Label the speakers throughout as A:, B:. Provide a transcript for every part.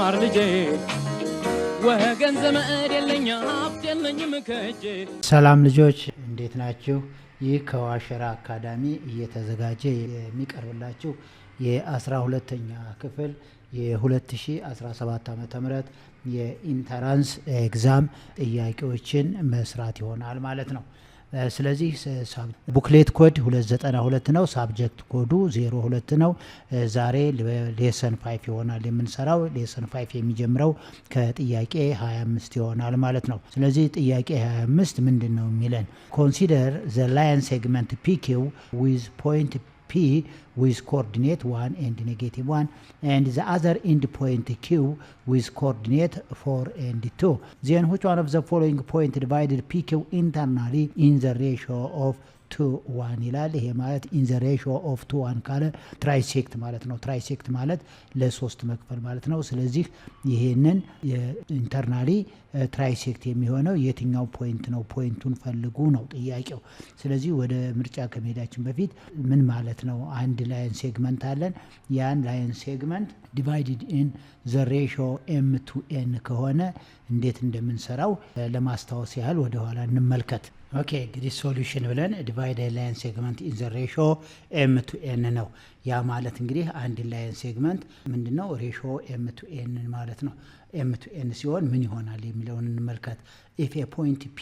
A: ተማር ልጄ ወገን ዘመድ የለኝ ሀብት የለኝም ከእጄ።
B: ሰላም ልጆች እንዴት ናችሁ? ይህ ከዋሸራ አካዳሚ እየተዘጋጀ የሚቀርብላችሁ የ12ኛ ክፍል የ2017 ዓ.ም የኢንተራንስ ኤግዛም ጥያቄዎችን መስራት ይሆናል ማለት ነው። ስለዚህ ቡክሌት ኮድ 292 ነው። ሳብጀክት ኮዱ 02 ነው። ዛሬ ሌሰን 5 ይሆናል የምንሰራው። ሌሰን 5 የሚጀምረው ከጥያቄ 25 ይሆናል ማለት ነው። ስለዚህ ጥያቄ 25 ምንድን ነው የሚለን? ኮንሲደር ዘ ላይን ሴግመንት PQ with point P with coordinate 1 and negative 1 and the other end point Q with coordinate 4 and 2. Then which one of the following point divided PQ internally in the ratio of 2:1 ይላል። ይሄ ማለት in the ratio of 2:1 ካለ ትራይሴክት ማለት ነው። ትራይሴክት ማለት ለሶስት መክፈል ማለት ነው። ስለዚህ ይሄንን ኢንተርናሊ ትራይሴክት የሚሆነው የትኛው ፖይንት ነው? ፖይንቱን ፈልጉ ነው ጥያቄው። ስለዚህ ወደ ምርጫ ከመሄዳችን በፊት ምን ማለት ነው? አንድ ላይን ሴግመንት አለን። ያን ላይን ሴግመንት ዲቫይድድ ኢን ዘ ሬሽዮ m to n ከሆነ እንዴት እንደምንሰራው ለማስታወስ ያህል ወደ ኋላ እንመልከት። ኦኬ እንግዲህ ሶሉሽን ብለን ዲቫይድ ላይን ሴግመንት ኢን ዘ ሬሽዮ m to n ነው። ያ ማለት እንግዲህ አንድ ላይን ሴግመንት ምንድነው? ሬሽዮ m to n ማለት ነው። m to n ሲሆን ምን ይሆናል የሚለውን እንመልከት። if a point p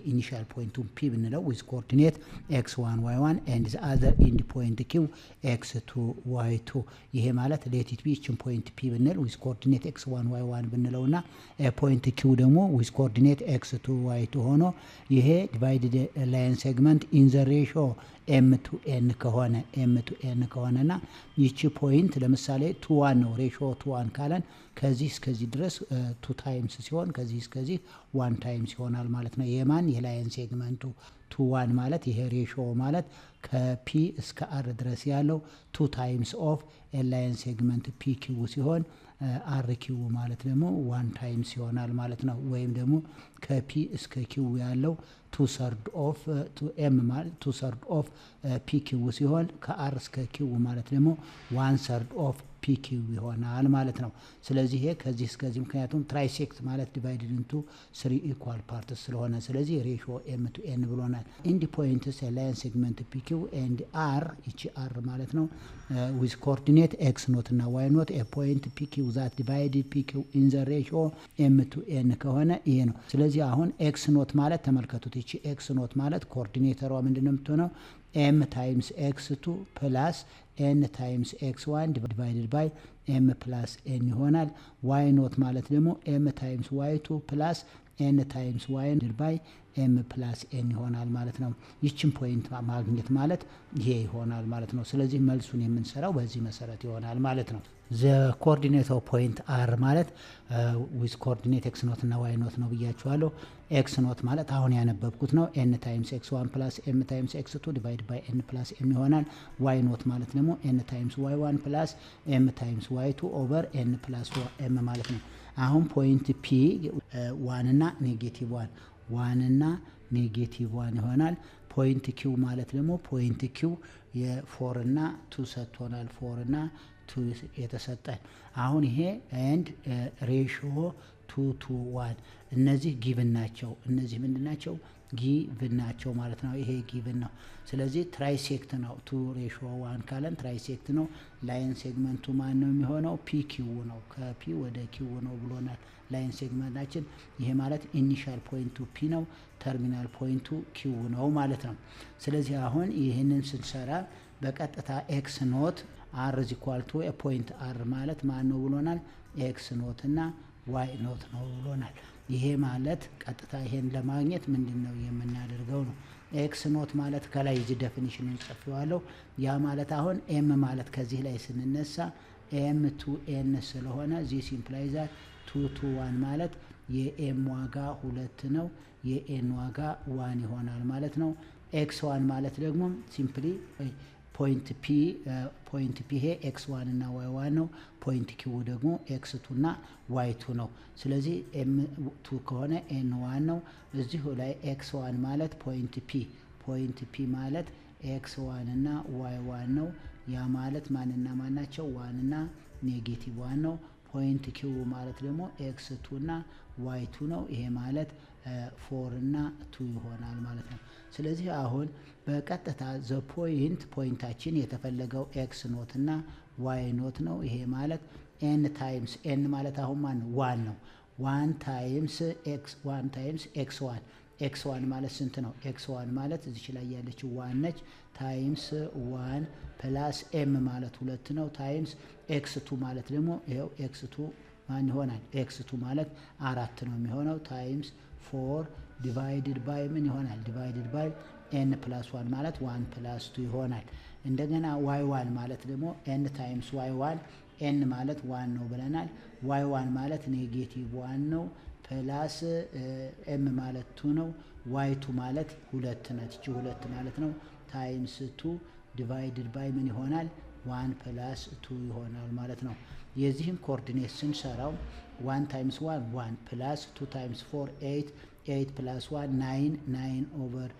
B: initial point p ብንለው with coordinate x1 y1 and the other end point q x2 y2 ይሄ ማለት let it be እችን point p ብንል with coordinate x1 y1 ብንለውና point q ደግሞ with coordinate x2 y2 ሆኖ ይሄ divided line segment in the ratio m to n ከሆነና ይቺ ፖይንት ለምሳሌ 2:1 ነው። ሬሽዮ 2:1 ካለን ከዚህ እስከዚህ ድረስ 2 ታይምስ ሲሆን ከዚህ እስከዚህ 1 ታይምስ ይሆናል ማለት ነው። የማን የላይን ሴግመንቱ 2:1 ማለት ይሄ ሬሽዮ ማለት ከፒ እስከ አር ድረስ ያለው 2 ታይምስ ኦፍ ላይን ሴግመንት ፒ ኪው ሲሆን አር ኪው ማለት ደግሞ 1 ታይምስ ይሆናል ማለት ነው። ወይም ደግሞ ከፒ እስከ ኪው ያለው 2/3 ኦፍ 2m ማለት 2/3 ኦፍ ፒ ኪው ሲሆን ከአር እስከ ኪው ማለት ደግሞ 1/3 ኦፍ ፒ ኪው ይሆናል ማለት ነው። ስለዚህ ይሄ ከዚህ እስከዚህ ምክንያቱም ትራይሴክት ማለት ዲቫይድድ ኢንቱ 3 ኢኳል ፓርትስ ስለሆነ ስለዚህ ሬሽዮ m to n ብሎናል። ኢንድ ፖይንትስ ላይን ሴግመንት PQ and R እቺ R ማለት ነው with coordinate x ኖት እና y ኖት a point PQ that divided PQ in the ratio m to n ከሆነ ይሄ ነው። ስለዚህ አሁን x ኖት ማለት ተመልከቱት። እቺ x ኖት ማለት ኮኦርዲኔተሯ ምንድነው የምትሆነው? m times x2 plus n times x1 divided by m plus n ይሆናል። y ኖት ማለት ደግሞ m times y2 plus n times y divided by m plus n ይሆናል ማለት ነው። ይችን ፖይንት ማግኘት ማለት ይሄ ይሆናል ማለት ነው። ስለዚህ መልሱን የምንሰራው በዚህ መሰረት ይሆናል ማለት ነው። the coordinate of point r ማለት with coordinate x ኖት እና y ኖት ነው ብያችኋለሁ። x ኖት ማለት አሁን ያነበብኩት ነው። n times x1 plus m times x2 divided by n plus m ይሆናል። y ኖት ማለት ደግሞ n times y1 plus m times y2 over n plus m ማለት ነው። አሁን ፖይንት p 1 እና ኔጌቲቭ 1 እና ኔጌቲቭ 1 ይሆናል። ፖይንት q ማለት ደግሞ ፖይንት q የ4 እና 2 ሰጥቶናል። 4 እና 2 የተሰጠን አሁን ይሄ ኤንድ ሬሽዮ 2 to 1 እነዚህ ጊቭን ናቸው። እነዚህ ምንድን ናቸው? ጊቭን ናቸው ማለት ነው። ይሄ ጊቭን ነው። ስለዚህ ትራይሴክት ነው። 2 ሬሽዮ 1 ካለን ትራይሴክት ነው። ላይን ሴግመንቱ ማን ነው የሚሆነው? ፒ ኪው ነው። ከፒ ወደ ኪው ነው ብሎናል ላይን ሴግመንታችን። ይሄ ማለት ኢኒሻል ፖይንቱ ፒ ነው፣ ተርሚናል ፖይንቱ ኪው ነው ማለት ነው። ስለዚህ አሁን ይህንን ስንሰራ በቀጥታ ኤክስ ኖት አር is equal to a point r ማለት ማን ነው ብሎናል? ኤክስ ኖት እና ዋይ ኖት ነው ብሎናል። ይሄ ማለት ቀጥታ ይሄን ለማግኘት ምንድነው የምናደርገው ነው። ኤክስ ኖት ማለት ከላይ እዚህ ዴፊኒሽኑን ጽፌዋለሁ። ያ ማለት አሁን ኤም ማለት ከዚህ ላይ ስንነሳ ኤም ቱ ኤን ስለሆነ this implies that 2 to 1 ማለት የኤም ዋጋ 2 ነው፣ የኤን ዋጋ 1 ይሆናል ማለት ነው። ኤክስ 1 ማለት ደግሞ ሲምፕሊ ፖይንት ፒ ይሄ x1 እና y1 ነው። ፖይንት q ደግሞ x2 እና y2 ነው። ስለዚህ m2 ከሆነ n1 ነው። እዚሁ ላይ x1 ማለት ፖይንት ፒ ማለት x1 እና y1 ነው። ያ ማለት ማንና ማናቸው? 1 እና ኔጌቲቭ 1 ነው። ፖይንት ኪው ማለት ደግሞ x2 እና y2 ነው። ይሄ ማለት 4 እና 2 ይሆናል ማለት ነው። ስለዚህ አሁን በቀጥታ ዘ ፖይንታችን የተፈለገው x ኖት እና y ኖት ነው። ይሄ ማለት n ታይምስ n ማለት አሁን ማን ነው 1 ነው። 1 ታይምስ x1 x1 ማለት ስንት ነው? x1 ማለት እዚች ላይ ያለችው 1 ነች። ታይምስ 1 ፕላስ m ማለት 2 ነው። ታይምስ x2 ማለት ደግሞ ይሄው x2 ማን ይሆናል? x2 ማለት 4 ነው የሚሆነው። ታይምስ 4 ዲቫይድድ ባይ ምን ይሆናል? ዲቫይድድ ባይ n ፕላስ 1 ማለት 1 ፕላስ 2 ይሆናል። እንደገና y1 ማለት ደግሞ n ታይምስ y1 n ማለት 1 ነው ብለናል። y1 ማለት ኔጌቲቭ 1 ነው ፕላስ m ማለት 2 ነው። y2 ማለት 2 ነች። እቺ 2 ማለት ነው። ታይምስ 2 ዲቫይድድ ባይ ምን ይሆናል? 1 ፕላስ 2 ይሆናል ማለት ነው። የዚህን ኮኦርዲኔት ስንሰራው 1 ታይምስ 1 1 ፕላስ 2 ታይምስ 4 8 8 ፕላስ 1 9 9 ኦቨር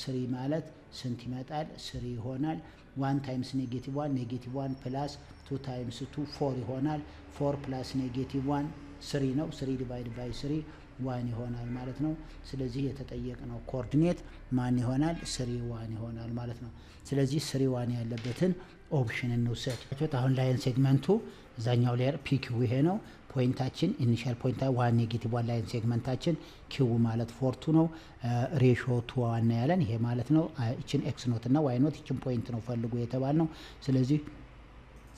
B: 3 ማለት ስንት ይመጣል? 3 ይሆናል። 1 ታይምስ ኔጌቲቭ 1 ኔጌቲቭ 1 ፕላስ 2 ታይምስ 2 4 ይሆናል። 4 ፕላስ ኔጌቲቭ 1 3 ነው። 3 ዲቫይድ ባይ 3 1 ይሆናል ማለት ነው። ስለዚህ የተጠየቅነው ኮኦርዲኔት ማን ይሆናል? 3 1 ይሆናል ማለት ነው። ስለዚህ 3 1 ያለበትን ኦፕሽን እንውሰድ። አሁን ላይን ሴግመንቱ እዛኛው ሌየር ፒኪው ይሄ ነው። ፖይንታችን ኢኒሻል ፖይንታ 1 ኔጌቲቭ 1 ላይን ሴግመንታችን ኪው ማለት 4 ነው። ሬሽዮ 2 1 ያለን ይሄ ማለት ነው። እቺን ኤክስ ኖት እና ዋይ ኖት እቺን ፖይንት ነው ፈልጉ የተባል ነው። ስለዚህ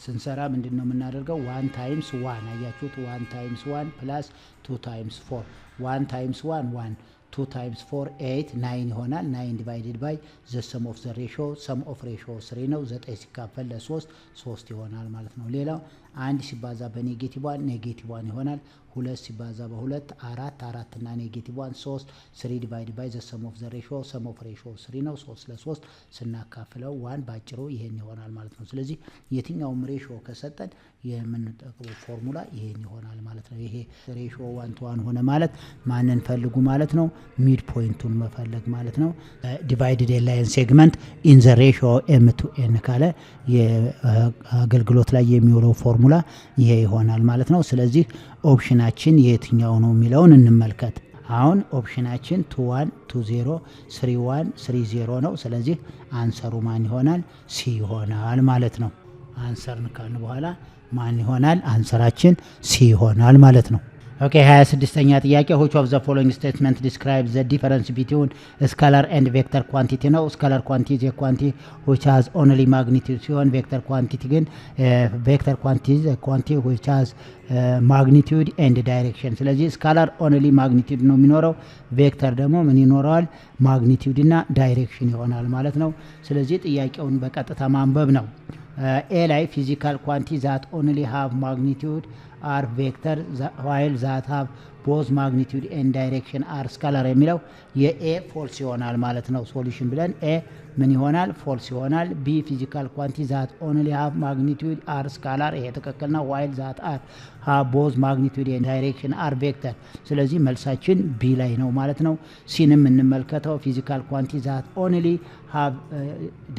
B: ስንሰራ ምንድነው የምናደርገው? 1 ታይምስ 1 አያችሁት? 1 ታይምስ 1 ፕላስ 2 ታይምስ 4 1 ታይምስ 1 1 2 ታይምስ 4 8 9 ይሆናል። 9 ዲቫይድድ ባይ ዘ ሰም ኦፍ ዘ ሬሽዮ ሰም ኦፍ ሬሽዮ 3 ነው። 9 ሲካፈል ለ3 3 ይሆናል ማለት ነው። ሌላው 1 ሲባዛ በኔጌቲቭ 1 ኔጌቲቭ 1 ይሆናል። 2 ሲባዛ በ2 4 4 እና ኔጌቲቭ 1 3 3 ዲቫይድ ባይ ዘ ሰም ኦፍ ዘ ሬሽዮ ሰም ኦፍ ሬሽዮ 3 ነው። 3 ለ3 ስናካፍለው 1 ባጭሩ ይሄን ይሆናል ማለት ነው። ስለዚህ የትኛውም ሬሽዮ ከሰጠን የምንጠቀመው ፎርሙላ ይሄን ይሆናል ማለት ነው። ይሄ ሬሽዮ 1 to 1 ሆነ ማለት ማንን ፈልጉ ማለት ነው? ሚድ ፖይንቱን መፈለግ ማለት ነው። ዲቫይድድ ላይን ሴግመንት ኢን ዘ ሬሽዮ m to n ካለ የአገልግሎት ላይ የሚውለው ፎርሙላ ይሄ ይሆናል ማለት ነው። ስለዚህ ኦፕሽናችን የትኛው ነው የሚለውን እንመልከት። አሁን ኦፕሽናችን 2 1 2 0 3 1 3 0 ነው። ስለዚህ አንሰሩ ማን ይሆናል? ሲ ይሆናል ማለት ነው። አንሰርን ካልን በኋላ ማን ይሆናል? አንሰራችን ሲ ይሆናል ማለት ነው። ኦኬ 26ኛ ጥያቄ which of the following statement describes the difference between scalar and vector quantity ነው። scalar quantity is a quantity which has only magnitude ሲሆን vector quantity ግን vector quantity is a quantity which has magnitude and direction። ስለዚህ scalar only magnitude ነው የሚኖረው፣ ቬክተር ደግሞ ምን ይኖረዋል? ማግኒቲዩድ እና ዳይሬክሽን ይሆናል ማለት ነው። ስለዚህ ጥያቄውን በቀጥታ ማንበብ ነው። ኤ ላይ ፊዚካል ኳንቲ ዛት ኦንሊ ሃቭ ማግኒቲዩድ አር ቬክተር ዋይል ዛት ሃቭ ቦዝ ማግኒቲዩድ ኤንድ ዳይሬክሽን አር ስካላር የሚለው የኤ ፎልስ ይሆናል ማለት ነው። ሶሉሽን ብለን ኤ ምን ይሆናል? ፎልስ ይሆናል። ቢ ፊዚካል ኳንቲ ዛት ኦንሊ ሃቭ ማግኒቲዩድ አር ስካላር፣ ይሄ ትክክል ነው። ዋይል ዛት አር ሃቭ ቦዝ ማግኒቲዩድ ኤንድ ዳይሬክሽን አር ቬክተር። ስለዚህ መልሳችን ቢ ላይ ነው ማለት ነው። ሲንም እንመልከተው። ፊዚካል ኳንቲ ዛት ኦንሊ ሃቭ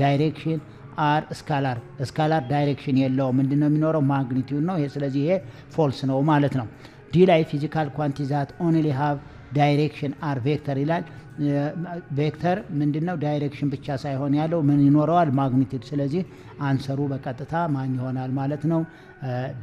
B: ዳይሬክሽን አር ስካላር፣ ስካላር ዳይሬክሽን የለውም። ምንድነው የሚኖረው? ማግኒቲዩድ ነው። ስለዚህ ይሄ ፎልስ ነው ማለት ነው። ዲ ላይ ፊዚካል ኳንቲ ዛት ኦንሊ ሃቭ ዳይሬክሽን አር ቬክተር ይላል። ቬክተር ምንድነው? ዳይሬክሽን ብቻ ሳይሆን ያለው ምን ይኖረዋል? ማግኒቲዩድ። ስለዚህ አንሰሩ በቀጥታ ማን ይሆናል ማለት ነው?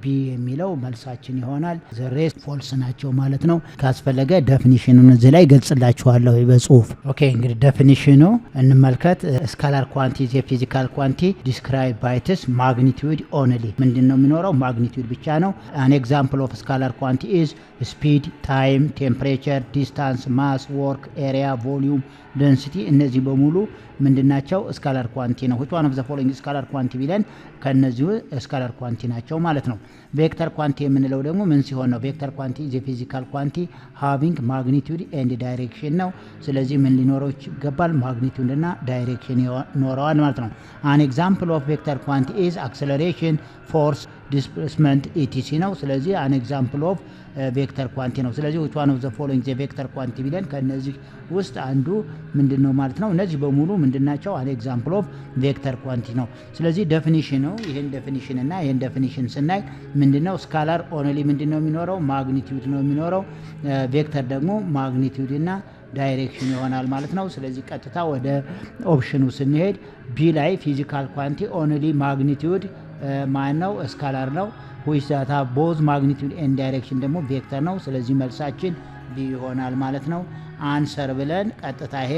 B: ቢ የሚለው መልሳችን ይሆናል። ዘሬስ ፎልስ ናቸው ማለት ነው። ካስፈለገ ዴፊኒሽኑን እዚህ ላይ ገልጽላችኋለሁ በጽሁፍ። ኦኬ እንግዲህ ዴፊኒሽኑ እንመልከት። ስካላር ኳንቲ ኢዝ ኤ ፊዚካል ኳንቲ ዲስክራይብ ባይ ኢትስ ማግኒቲዩድ ኦንሊ። ምንድነው የሚኖረው? ማግኒቲዩድ ብቻ ነው። አን ኤግዛምፕል ኦፍ ስካላር ኳንቲ ኢዝ ስፒድ፣ ታይም፣ ቴምፕሬቸር፣ ዲስታንስ፣ ማስ፣ ወርክ፣ ኤሪያ፣ ቮሊዩም፣ ደንሲቲ። እነዚህ በሙሉ ምንድናቸው? ስካላር ኳንቲ ነው። which one of the following ስካላር ኳንቲ ቢለን ከነዚሁ ስካላር ኳንቲ ናቸው ማለት ነው። ቬክተር ኳንቲ የምንለው ደግሞ ምን ሲሆን ነው? ቬክተር ኳንቲ ኢዝ ፊዚካል ኳንቲ ሃቪንግ ማግኒቲዩድ ኤንድ ዳይሬክሽን ነው። ስለዚህ ምን ሊኖረው ይገባል? ማግኒቲዩድ እና ዳይሬክሽን ይኖረዋል ማለት ነው። አን ኤግዛምፕል ኦፍ ቬክተር ኳንቲ ኢዝ አክሰለሬሽን፣ ፎርስ፣ ዲስፕሌስመንት ኢቲሲ ነው። ስለዚህ አን ኤግዛምፕል ኦፍ ቬክተር ኳንቲ ነው። ስለዚህ which one of the following ቬክተር ኳንቲ ቢለን ከነዚህ ውስጥ አንዱ ምንድነው ማለት ነው? እነዚህ በሙሉ ምንድናቸው? አን ኤግዛምፕል ኦፍ ቬክተር ኳንቲ ነው። ስለዚህ ዴፊኒሽን ነው። ይሄን ዴፊኒሽን እና ይሄን ዴፊኒሽን ስናይ ምንድነው? ስካላር ኦንሊ ምንድነው የሚኖረው? ማግኒቲዩድ ነው የሚኖረው። ቬክተር ደግሞ ማግኒቲዩድ እና ዳይሬክሽን ይሆናል ማለት ነው። ስለዚህ ቀጥታ ወደ ኦፕሽኑ ስንሄድ ቢ ላይ ፊዚካል ኳንቲ ኦንሊ ማግኒቲዩድ ማን ነው? ስካላር ነው። which that have both magnitude and direction ደግሞ ቬክተር ነው። ስለዚህ መልሳችን ቢ ይሆናል ማለት ነው። አንሰር ብለን ቀጥታ ይሄ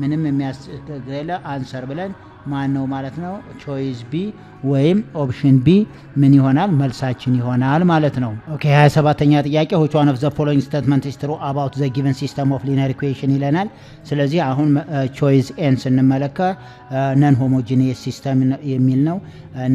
B: ምንም የሚያስቸግር አንሰር ብለን ማን ነው ማለት ነው? ቾይስ ቢ ወይም ኦፕሽን ቢ ምን ይሆናል? መልሳችን ይሆናል ማለት ነው። ኦኬ 27ኛ ጥያቄ which one of the following statement is true about the given system of linear equation ይለናል። ስለዚህ አሁን ቾይስ ኤን ስንመለከት ነን ሆሞጂኒየስ ሲስተም የሚል ነው።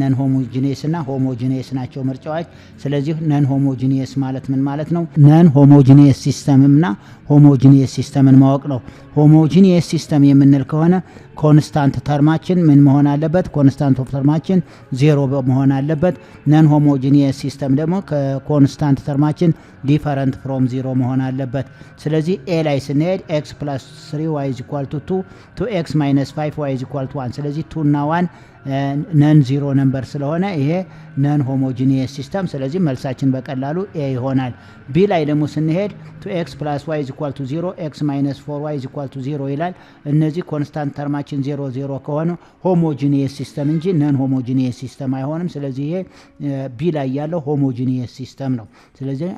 B: ነን ሆሞጂኒየስ እና ሆሞጂኒየስ ናቸው ምርጫዎች። ስለዚህ ነን ሆሞጂኒየስ ማለት ምን ማለት ነው? ነን ሆሞጂኒየስ ሲስተም እና ሆሞጂኒየስ ሲስተምን ማወቅ ነው። ሆሞጂኒየስ ሲስተም የምንል ከሆነ ኮንስታንት ተርማችን ምን መሆን አለበት? ኮንስታንት ኦፍ ተርማችን ዜሮ መሆን አለበት። ነን ሆሞጂኒየስ ሲስተም ደግሞ ከኮንስታንት ተርማችን ዲፈረንት ፍሮም ዜሮ መሆን አለበት። ስለዚህ ኤ ላይ ስንሄድ x + 3y = 2 to x - 5y = 1 ስለዚህ 2 እና 1 ነን ዜሮ ነምበር ስለሆነ ይሄ ነን ሆሞጂኒየስ ሲስተም። ስለዚህ መልሳችን በቀላሉ ኤ ይሆናል። ቢ ላይ ደግሞ ስንሄድ to x + y = 0 x - 4y = 0 ይላል። እነዚህ ኮንስታንት ተርማችን 0 0 ከሆነ ሆሞጂኒየስ ሲስተም እንጂ ነን ሆሞጂኒየስ ሲስተም አይሆንም። ስለዚህ ይሄ ቢ ላይ ያለው ሆሞጂኒየስ ሲስተም ነው። ስለዚህ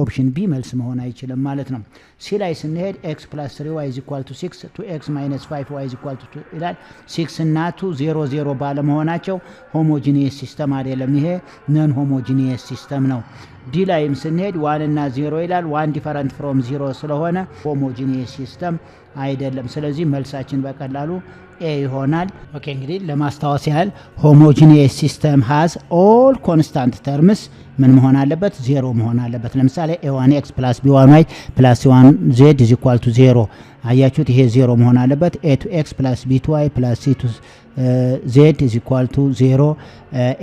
B: ኦፕሽን ቢ መልስ መሆን አይችልም ማለት ነው። ሲ ላይ ስንሄድ x + 3y = 6 to x - 5y = 2 ይላል። 6 እና 2 0 0 ባለመሆናቸው ሆሞጂኒየስ ሲስተም አይደለም። ይሄ ነን ሆሞጂኒየስ ሲስተም ነው። ዲ ላይም ስንሄድ 1 እና 0 ይላል። 1 ዲፈረንት ፍሮም 0 ስለሆነ ሆሞጂኒየስ ሲስተም አይደለም። ስለዚህ መልሳችን በቀላሉ ኤ ይሆናል። ኦኬ እንግዲህ ለማስታወስ ያህል ሆሞጂኒየስ ሲስተም ሃዝ ኦል ኮንስታንት ተርምስ ምን መሆን አለበት? ዜሮ መሆን አለበት። ለምሳሌ a1x + b1y + c1z = 0 አያችሁት? ይሄ ዜሮ መሆን አለበት። a2x + b2y + c2z = 0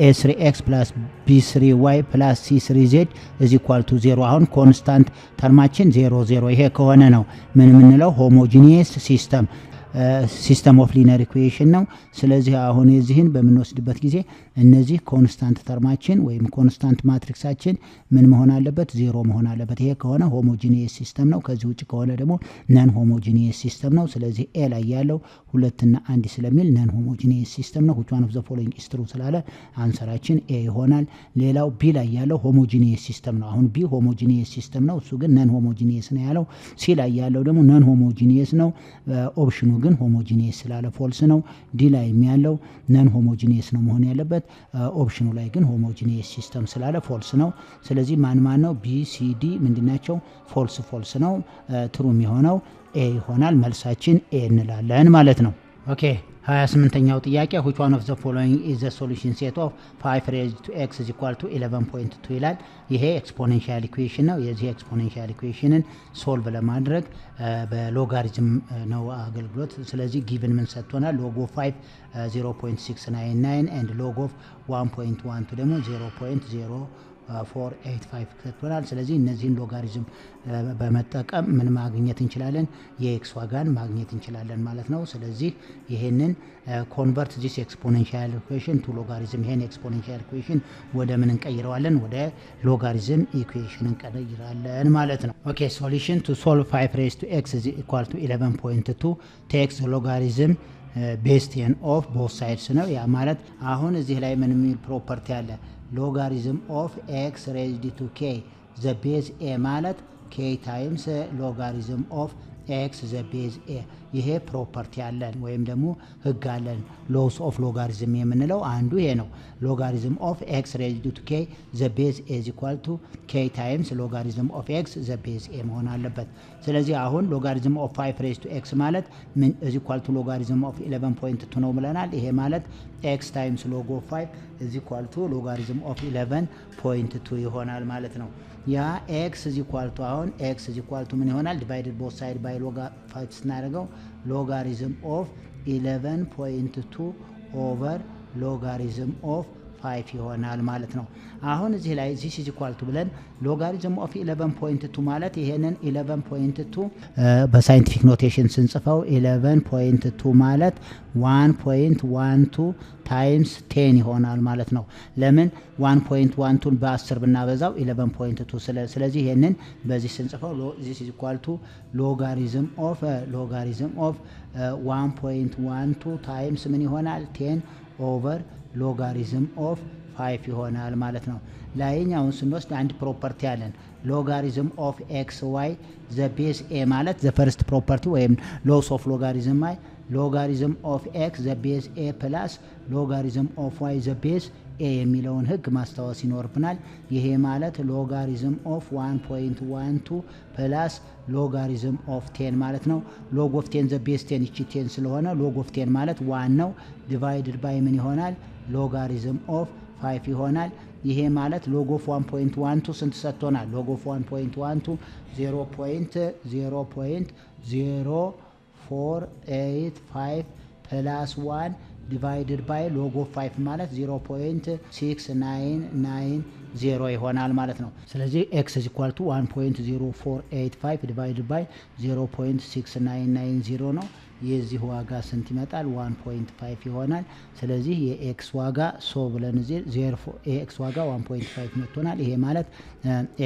B: a3x + b3y + c3z = 0 አሁን ኮንስታንት ተርማችን 0 0 ይሄ ከሆነ ነው ምን የምንለው? ሆሞጂኒየስ ሲስተም ኦፍ ሊነር ኢኩዌሽን ነው። ስለዚህ አሁን የዚህን በምንወስድበት ጊዜ እነዚህ ኮንስታንት ተርማችን ወይም ኮንስታንት ማትሪክሳችን ምን መሆን አለበት? ዜሮ መሆን አለበት። ይሄ ከሆነ ሆሞጂኒየስ ሲስተም ነው። ከዚህ ውጭ ከሆነ ደግሞ ነን ሆሞጂኒየስ ሲስተም ነው። ስለዚህ ኤ ላይ ያለው 2 እና 1 ስለሚል ነን ሆሞጂኒየስ ሲስተም ነው። which one of the following is true ስላለ አንሰራችን ኤ ይሆናል። ሌላው ቢ ላይ ያለው ሆሞጂኒየስ ሲስተም ነው። አሁን ቢ ሆሞጂኒየስ ሲስተም ነው፣ እሱ ግን ነን ሆሞጂኒየስ ነው ያለው። ሲ ላይ ያለው ደግሞ ነን ሆሞጂኒየስ ነው። ኦፕሽኑ ግን ሆሞጂኒየስ ስላለ ፎልስ ነው። ዲ ላይ ያለው ነን ሆሞጂኒየስ ነው መሆን ያለበት። ኦፕሽኑ ላይ ግን ሆሞጂኒየስ ሲስተም ስላለ ፎልስ ነው። ስለዚህ ማን ነው? ቢ ሲ ዲ ምንድናቸው? ፎልስ ነው። ትሩ የሚሆነው ኤ ይሆናል። መልሳችን ኤ እንላለን ማለት ነው። ኦኬ 28ኛው ጥያቄ which one of the following is the solution set of 5 raised to x = 11.2 ይላል። ይሄ ኤክስፖኔንሻል ኢኩዌሽን ነው። የዚህ ኤክስፖኔንሻል ኢኩዌሽንን ሶልቭ ለማድረግ በሎጋሪዝም ነው አገልግሎት። ስለዚህ ጊቭን ምን ሰጥቶናል? log of 5 0.699 and log of 1.12 ደግሞ 0.0485 ሰጥቶናል። ስለዚህ እነዚህን ሎጋሪዝም በመጠቀም ምን ማግኘት እንችላለን? የኤክስ ዋጋን ማግኘት እንችላለን ማለት ነው። ስለዚህ ይሄንን ኮንቨርት ዚስ ኤክስፖኔንሻል ኢኩዌሽን ቱ ሎጋሪዝም፣ ይሄን ኤክስፖኔንሻል ኢኩዌሽን ወደ ምን እንቀይረዋለን? ወደ ሎጋሪዝም ኢኩዌሽን እንቀይራለን ማለት ነው። ኦኬ ሶሉሽን ቱ ሶልቭ 5 raised to x = 11.2 takes ሎጋሪዝም ቤዝ 10 ኦፍ ቦth ሳይድስ ነው። ያ ማለት አሁን እዚህ ላይ ምን የሚል ፕሮፐርቲ አለ? ሎጋሪዝም ኦፍ x raised to k ዘ ቤዝ a ማለት k ታይምስ ሎጋሪዝም ኦፍ x ዘ ቤዝ a። ይሄ ፕሮፐርቲ አለን ወይም ደግሞ ህግ አለን። ሎስ ኦፍ ሎጋሪዝም የምንለው አንዱ ይሄ ነው። ሎጋሪዝም ኦፍ x raised to k ዘ ቤዝ a = k ታይምስ ሎጋሪዝም ኦፍ x ዘ ቤዝ a መሆን አለበት። ስለዚህ አሁን ሎጋሪዝም ኦፍ 5 raised to x ማለት ምን = ሎጋሪዝም ኦፍ 11.2 ነው ብለናል። ይሄ ማለት x ታይምስ ሎግ ኦፍ 5 = ሎጋሪዝም ኦፍ 11.2 ይሆናል ማለት ነው። ያ x አሁን x ምን ይሆናል? ዲቫይድድ ቦት ሳይድ ባይ ሎግ 5 ስናደርገው ሎጋሪዝም ኦፍ 11.2 ኦቨር ሎጋሪዝም ኦፍ 5 ይሆናል ማለት ነው። አሁን እዚህ ላይ this is equal to ብለን ሎጋሪዝም ኦፍ 11.2 ማለት ይሄንን 11.2 በሳይንቲፊክ ኖቴሽን ስንጽፈው 11.2 ማለት 1.12 ታይምስ 10 ይሆናል ማለት ነው። ለምን 1.12ን በ10 ብናበዛው 11.2 ስለዚህ ይሄንን በዚህ ስንጽፈው this is equal to logarithm of 1.12 ታይምስ ምን ይሆናል 10 ኦቨር ሎጋሪዝም ኦፍ 5 ይሆናል ማለት ነው። ላይኛውን ስንወስድ አንድ ፕሮፐርቲ አለን ሎጋሪዝም ኦፍ ኤክስ ዋይ ዘ ቤዝ ኤ ማለት ዘ ፈርስት ፕሮፐርቲ ወይም ሎስ ኦፍ ሎጋሪዝም አይ ሎጋሪዝም ኦፍ ኤክስ ዘ ቤዝ ኤ ፕላስ ሎጋሪዝም ኦፍ ዋይ ዘ ቤዝ ኤ የሚለውን ህግ ማስታወስ ይኖርብናል። ይሄ ማለት ሎጋሪዝም ኦፍ 1.12 ፕላስ ሎጋሪዝም ኦፍ 10 ማለት ነው። ሎግ ኦፍ 10 ዘ ቤዝ 10 እቺ 10 ስለሆነ ሎግ ኦፍ 10 ማለት 1 ነው። ዲቫይድድ ባይ ምን ይሆናል ሎጋሪዝም ኦፍ 5 ይሆናል። ይሄ ማለት ሎግ ኦፍ 1.12 ስንት ሰጥቶናል? ሎግ ኦፍ 1.12 0.0485 ፕላስ 1 ዲቫይድድ ባይ ሎግ ኦፍ 5 ማለት 0.6990 ይሆናል ማለት ነው። ስለዚህ x is equal to 1.0485 ዲቫይድድ ባይ 0.6990 ነው። የዚህ ዋጋ ስንት ይመጣል? 1.5 ይሆናል። ስለዚህ የኤክስ ዋጋ ብለን እዚህ 0 ኤክስ ዋጋ 1.5 መጥቶናል። ይሄ ማለት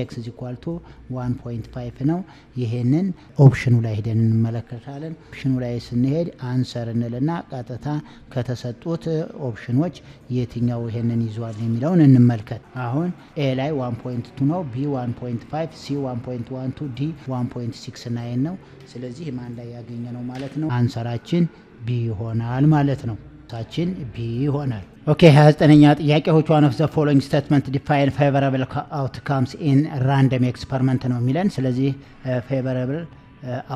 B: x is equal to 1.5 ነው። ይሄንን ኦፕሽኑ ላይ ሄደን እንመለከታለን። ኦፕሽኑ ላይ ስንሄድ አንሰር እንልና ቀጥታ ከተሰጡት ኦፕሽኖች የትኛው ይሄንን ይዟል የሚለውን እንመልከት። አሁን ኤ ላይ 1.2 ነው፣ ቢ 1.5፣ ሲ 1.12፣ ዲ 1.69 ነው። ስለዚህ ማን ላይ ያገኘ ነው ማለት ነው? አንሰራችን ቢ ይሆናል ማለት ነው። ታችን ቢ ይሆናል። ኦኬ 29ኛ ጥያቄ which one of the following statement define favorable outcomes in random experiment ነው የሚለን። ስለዚህ favorable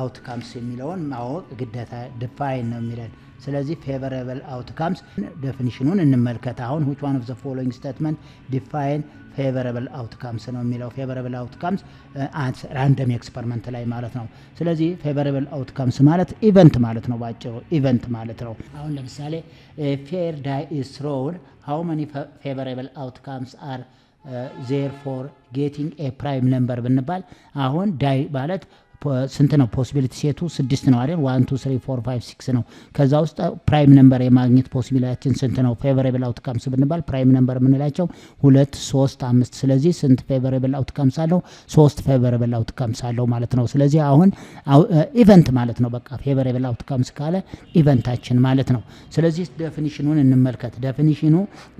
B: outcomes የሚለውን ማወቅ ግዴታ define ነው የሚለን። ስለዚህ favorable outcomes ዴፊኒሽኑን እንመልከት። አሁን which one of the following statement define favorable outcomes ነው የሚለው። favorable outcomes at random experiment ላይ ማለት ነው። ስለዚህ favorable outcomes ማለት ኢቨንት ማለት ነው። ባጭሩ ኢቨንት ማለት ነው። አሁን ለምሳሌ fair die is thrown how many favorable outcomes are there for getting a prime number ብንባል አሁን die ማለት ስንት ነው? ፖሲቢሊቲ ሴቱ 6 ነው አይደል? 1 2 3 4 5 6 ነው። ከዛ ውስጥ ፕራይም ነምበር የማግኘት ፖሲቢሊቲያችን ስንት ነው? ፌቨራብል አውትካምስ ብንባል ፕራይም ነምበር የምንላቸው 2 3 5። ስለዚህ ስንት ፌቨራብል አውትካምስ አለው? 3 ፌቨራብል አውትካምስ አለው ማለት ነው። ስለዚህ አሁን ኢቨንት ማለት ነው። በቃ ፌቨራብል አውትካምስ ካለ ኢቨንታችን ማለት ነው። ስለዚህ ዴፊኒሽኑን እንመልከት። ዴፊኒሽኑ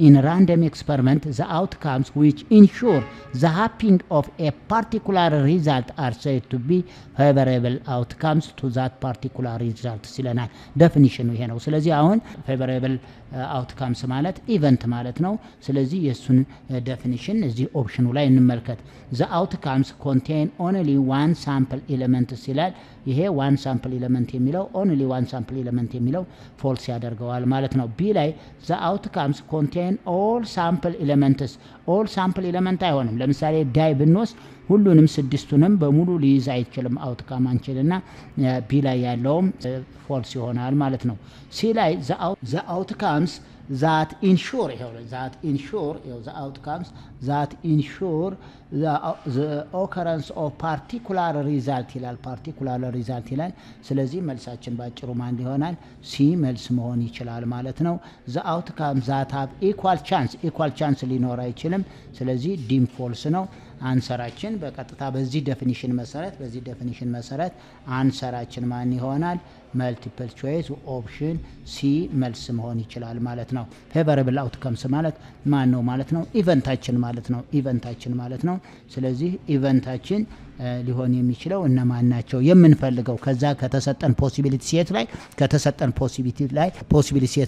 B: ኢን ራንደም ኤክስፐሪመንት ዘ አውትካምስ which ensure the happening of a particular result are said to be favorable outcomes to that particular result ሲለናል። ዴፊኒሽኑ ይሄ ነው። ስለዚህ አሁን favorable outcomes ማለት ኢቨንት ማለት ነው። ስለዚህ የሱን ዴፊኒሽን እዚህ ኦፕሽኑ ላይ እንመልከት። the outcomes contain only one sample element ይላል። ይሄ one sample element የሚለው only one sample element የሚለው ፎልስ ያደርገዋል ማለት ነው። ቢ ላይ the outcomes contain all sample elements all sample element አይሆንም። ለምሳሌ ዳይ ብንወስድ ሁሉንም ስድስቱንም በሙሉ ሊይዝ አይችልም አውትካም አንችልና ቢ ላይ ያለውም ፎልስ ይሆናል ማለት ነው። ሲ ላይ the outcomes that ensure the outcomes that ensure the occurrence of particular result ይላል። ስለዚህ መልሳችን ባጭሩ ማን ይሆናል? ሲ መልስ መሆን ይችላል ማለት ነው። the outcomes that have equal chance ሊኖር አይችልም። ስለዚህ ዲም ፎልስ ነው። አንሰራችን በቀጥታ በዚህ ዴፊኒሽን መሰረት አንሰራችን ማን ይሆናል? መልቲፕል ቾይስ ኦፕሽን ሲ መልስ መሆን ይችላል ማለት ነው። ፌቨራብል አውትካምስ ማለት ማን ነው ማለት ነው? ኢቨንታችን ማለት ነው። ስለዚህ ኢቨንታችን ሊሆን የሚችለው እነማን ናቸው የምንፈልገው? ከዛ ከተሰጠን ፖሲቢሊቲ ሴት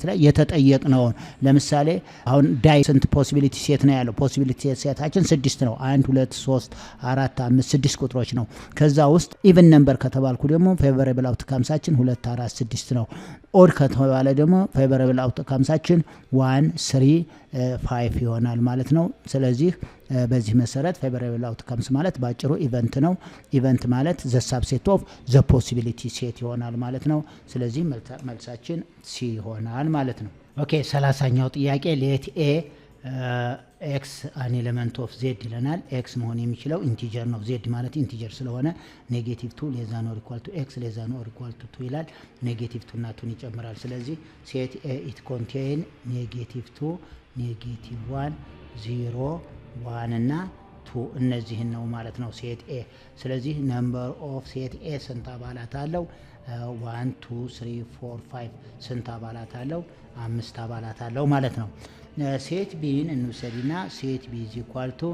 B: ላይ የተጠየቅነውን ለምሳሌ አሁን ዳይ ስንት ፖሲቢሊቲ ሴት ነው ያለው? ፖሲቢሊቲ ሴታችን 6 ነው። 1 2 3 4 5 6 ቁጥሮች ነው። ከዛ ውስጥ ኢቭን ነምበር ከተባልኩ ደግሞ ፌቨራብል አውትካምሳችን 2 4 6 ነው። ኦድ ከተባለ ደግሞ ፌቨራብል አውትካምሳችን 1 3 5 ይሆናል ማለት ነው። ስለዚህ በዚህ መሰረት ፌቨራብል አውትካምስ ማለት ባጭሩ ኢቨንት ነው። ኢቨንት ማለት ዘ ሳብሴት ኦፍ ዘ ፖሲቢሊቲ ሴት ይሆናል ማለት ነው። ስለዚህ መልሳችን ሲ ይሆናል ማለት ነው። ኦኬ 30ኛው ጥያቄ ሌት ኤ ኤክስ አን ኤሌመንት ኦፍ ዜድ ይለናል። ኤክስ መሆን የሚችለው ኢንቲጀር ነው። ዜድ ማለት ኢንቲጀር ስለሆነ ኔጌቲቭ 2 ሌዛ ኖ ኢኳል ቱ ኤክስ ሌዛ ኖ ኢኳል ቱ 2 ይላል። ኔጌቲቭ 2 እና 2 ይጨምራል። ስለዚህ ሴት ኤ ኢት ኮንቴን ኔጌቲቭ 2 ኔጌቲቭ 1 0 1 እና 2 እነዚህን ነው ማለት ነው ሴት ኤ። ስለዚህ ነምበር ኦፍ ሴት ኤ ስንት አባላት አለው? 1 2 3 4 5 ስንት አባላት አለው? 5 አባላት አለው ማለት ነው። ሴት ቢን እንውሰድና ሴት ቢ ኢዝ ኢኳል ቱ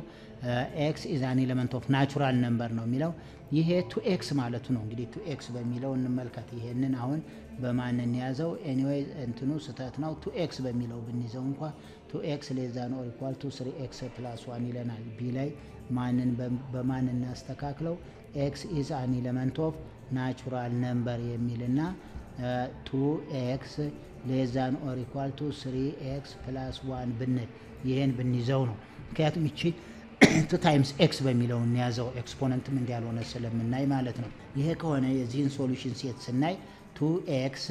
B: ኤክስ ኢዝ አን ኤሌመንት ኦፍ ናቹራል ነምበር ነው የሚለው። ይሄ ቱ ኤክስ ማለቱ ነው። እንግዲህ ቱ ኤክስ በሚለው እንመልከት። ይሄንን አሁን በማን እንያዘው? ኤኒዌይ እንትኑ ስህተት ነው። ቱ ኤክስ በሚለው ብንይዘው እንኳ ቱ ኤክስ ሌዛ ኖር ኢኳል ቱ 3 ኤክስ ፕላስ 1 ይለናል። ቢ ላይ ማንን በማን እናስተካክለው? ኤክስ ኢዝ አን ኤሌመንት ኦፍ ናቹራል ነምበር የሚልና ቱ ኤክስ ሌዛን ኦር ኢኳል ቱ 3 ኤክስ ፕላስ 1 ብንል ይሄን ብንይዘው ነው። ምክንያቱም ይቺ ቱ ታይምስ ኤክስ በሚለው እንያዘው ኤክስፖነንትም እንዲያልሆነ ስለምናይ ማለት ነው። ይሄ ከሆነ የዚህን ሶሉሽን ሴት ስናይ 2ኤክስ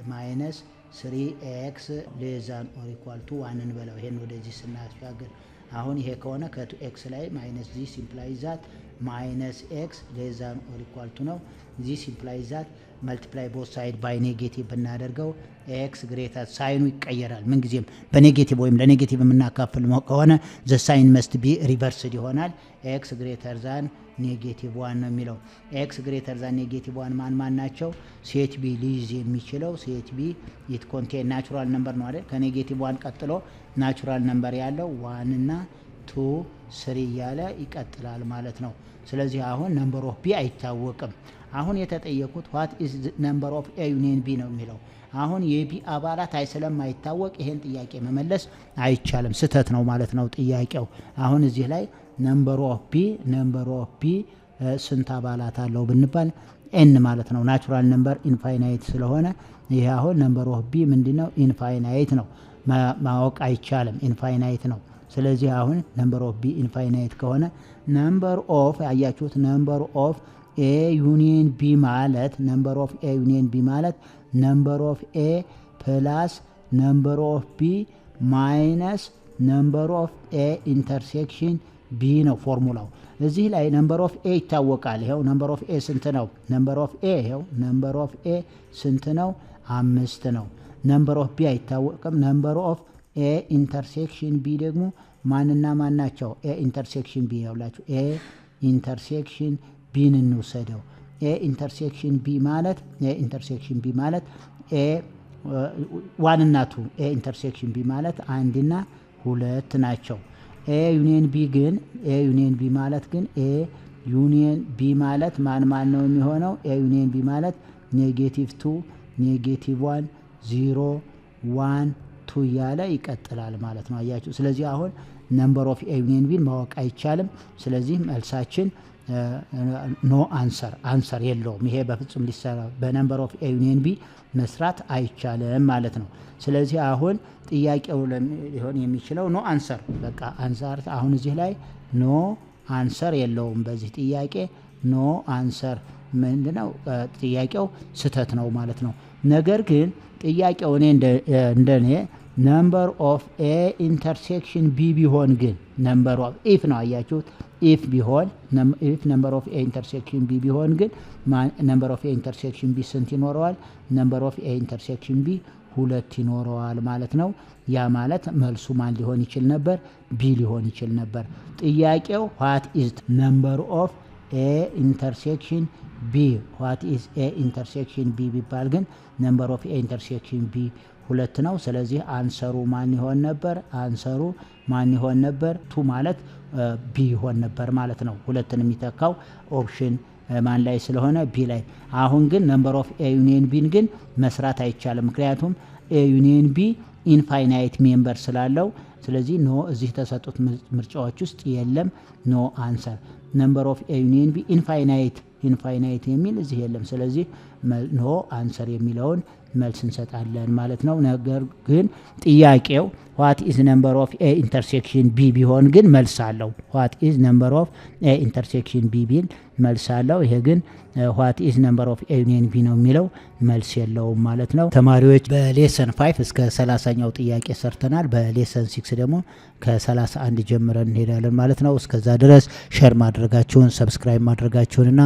B: ማይነስ 3ኤክስ ሌዛን ኦር ኢኳል ቱ 1 እንበለው። ይሄን ወደዚህ ስናሻገር አሁን ይሄ ከሆነ ከቱ ኤክስ ላይ ማይነስ ዚስ ኢምፕላይዝ ዛት ማይነስ ኤክስ ሌዛን ኦር ኢኳል ቱ ነው። ዚስ ኢምፕላይዝ ዛት መልቲፕላይ ቦት ሳይድ ባይ ኔጌቲቭ ብናደርገው ኤክስ ግሬተር ሳይኑ ይቀየራል። ምንጊዜም በኔጌቲቭ ወይም ለኔጌቲቭ የምናካፍል ከሆነ ዘ ሳይን መስት ቢ ሪቨርስድ ይሆናል። ኤክስ ግሬተር ዛን ኔጌቲቭ 1 ነው የሚለው። ኤክስ ግሬተር ዛን ኔጌቲቭ 1 ማን ናቸው? ሴት ቢ ሊይዝ የሚችለው ሴት ቢ ኢት ኮንቴን ናቹራል ነምበር ነው አይደል? ከኔጌቲቭ 1 ቀጥሎ ናቹራል ነምበር ያለው 1 እና 2 3 እያለ ይቀጥላል ማለት ነው። ስለዚህ አሁን ነምበር ኦፍ ቢ አይታወቅም። አሁን የተጠየቁት ዋት ኢዝ ነምበር ኦፍ ኤ ዩኒየን ቢ ነው የሚለው። አሁን የቢ አባላት ስለማይታወቅ ይሄን ጥያቄ መመለስ አይቻልም፣ ስህተት ነው ማለት ነው ጥያቄው። አሁን እዚህ ላይ ነምበር ኦፍ ቢ ስንት አባላት አለው ብንባል ኤን ማለት ነው። ናቹራል ነምበር ኢንፋይናይት ስለሆነ ይሄ አሁን ነምበር ኦፍ ቢ ምንድነው? ኢንፋይናይት ነው፣ ማወቅ አይቻልም፣ ኢንፋይናይት ነው። ስለዚህ አሁን ነምበር ኦፍ ቢ ኢንፋይናይት ከሆነ ነምበር ኦፍ አያችሁት፣ ነምበር ኦፍ ኤ ዩኒየን ቢ ማለት ነምበር ኦፍ ኤ ዩኒየን ቢ ማለት ነምበር ኦፍ ኤ ፕላስ ነምበር ኦፍ ቢ ማይነስ ነምበር ኦፍ ኤ ኢንተርሴክሽን ቢ ነው ፎርሙላው። እዚህ ላይ ነምበር ኦፍ ኤ ይታወቃል። ይኸው ነምበር ኦፍ ኤ ስንት ነው? ነምበር ኦፍ ኤ ይኸው ነምበር ኦፍ ኤ ስንት ነው? 5 ነው። ነምበር ኦፍ ቢ አይታወቅም። ነምበር ኦፍ ኤ ኢንተርሴክሽን ቢ ደግሞ ማንና ማን ናቸው? ኤ ኢንተርሴክሽን ቢ ያውላችሁ። ኤ ኢንተርሴክሽን ቢን እንውሰደው። ኤ ኢንተርሴክሽን ቢ ማለት ኤ 1 እና 2 ኤ ኢንተርሴክሽን ቢ ማለት 1 እና 2 ናቸው። ኤ ዩኒየን ቢ ማለት ማን ነው የሚሆነው? ኤ ዩኒየን ቢ ማለት ኔጌቲቭ 2 ኔጌቲቭ 1 0 1 2 እያለ ይቀጥላል ማለት ነው። አያችሁ። ስለዚህ አሁን ነምበር ኦፍ ኤ ዩኒየን ቢን ማወቅ አይቻልም። ስለዚህ መልሳችን ኖ አንሰር የለውም። ይሄ በፍጹም ሊሰራ በነምበር ኦፍ ኤ ዩኒየን ቢ መስራት አይቻልም ማለት ነው። ስለዚህ አሁን ጥያቄው ሊሆን የሚችለው ኖ አንሰር፣ በቃ አንሰር። አሁን እዚህ ላይ ኖ አንሰር የለውም። በዚህ ጥያቄ ኖ አንሰር ምንድነው? ጥያቄው ስህተት ነው ማለት ነው። ነገር ግን ጥያቄው እንደኔ ነምበር ኦፍ ኤ ኢንተርሴክሽን ቢ ቢሆን ግን ነምበር ኦፍ ኢፍ ነው አያችሁት። ኢፍ ነምበር ኦፍ ኤ ኢንተርሴክሽን ቢ ቢሆን ግን ነምበር ኦፍ ኤ ኢንተርሴክሽን ቢ ስንት ይኖረዋል? ነምበር ኦፍ ኤ ኢንተርሴክሽን ቢ 2 ይኖረዋል ማለት ነው። ያ ማለት መልሱ ማን ሊሆን ይችል ነበር? ቢ ሊሆን ይችል ነበር። ጥያቄው ዋት ኢዝ ነምበር ኦፍ ኤ ኢንተርሴክሽን ቢ ዋት ኢዝ ኤ ኢንተርሴክሽን ቢ ቢባል ግን ነምበር ኦፍ ኤ ኢንተርሴክሽን ቢ 2 ነው። ስለዚህ አንሰሩ ማን ይሆን ነበር? ቱ ማለት ቢ ይሆን ነበር ማለት ነው። 2ን የሚተካው ኦፕሽን ማን ላይ ስለሆነ ቢ ላይ። አሁን ግን ነምበር ኦፍ ኤ ዩኒየን ቢን ግን መስራት አይቻልም። ምክንያቱም ኤ ዩኒየን ቢ ኢንፋይናይት ሜምበር ስላለው፣ ስለዚህ ኖ እዚህ ተሰጡት ምርጫዎች ውስጥ የለም። ኖ አንሰር። ነምበር ኦፍ ኤ ዩኒየን ቢ ኢንፋይናይት የሚል እዚህ የለም። ስለዚህ ኖ አንሰር የሚለውን መልስ እንሰጣለን ማለት ነው። ነገር ግን ጥያቄው ዋት ኢዝ ነምበር ኦፍ ኤ ኢንተርሴክሽን ቢ ቢሆን ግን መልስ አለው። ዋት ኢዝ ነምበር ኦፍ ኤ ኢንተርሴክሽን ቢ ቢል መልስ አለው። ይሄ ግን what is number of a and b ነው የሚለው መልስ የለውም ማለት ነው። ተማሪዎች በሌሰን 5 እስከ 30ኛው ጥያቄ ሰርተናል። በሌሰን 6 ደግሞ ከ31 ጀምረን እንሄዳለን ማለት ነው። እስከዛ ድረስ ሼር ማድረጋችሁን፣ ሰብስክራይብ ማድረጋችሁንና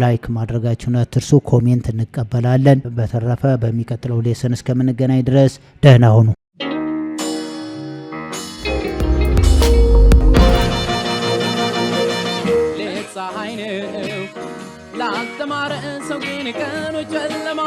B: ላይክ ማድረጋችሁን አትርሱ። ኮሜንት እንቀበላለን። በተረፈ በሚቀጥለው ሌሰን እስከምንገናኝ ድረስ ደህና ሁኑ።
A: ፀሐይ ነው ላስተማረ ሰው ግን ቀኑ ጨለማ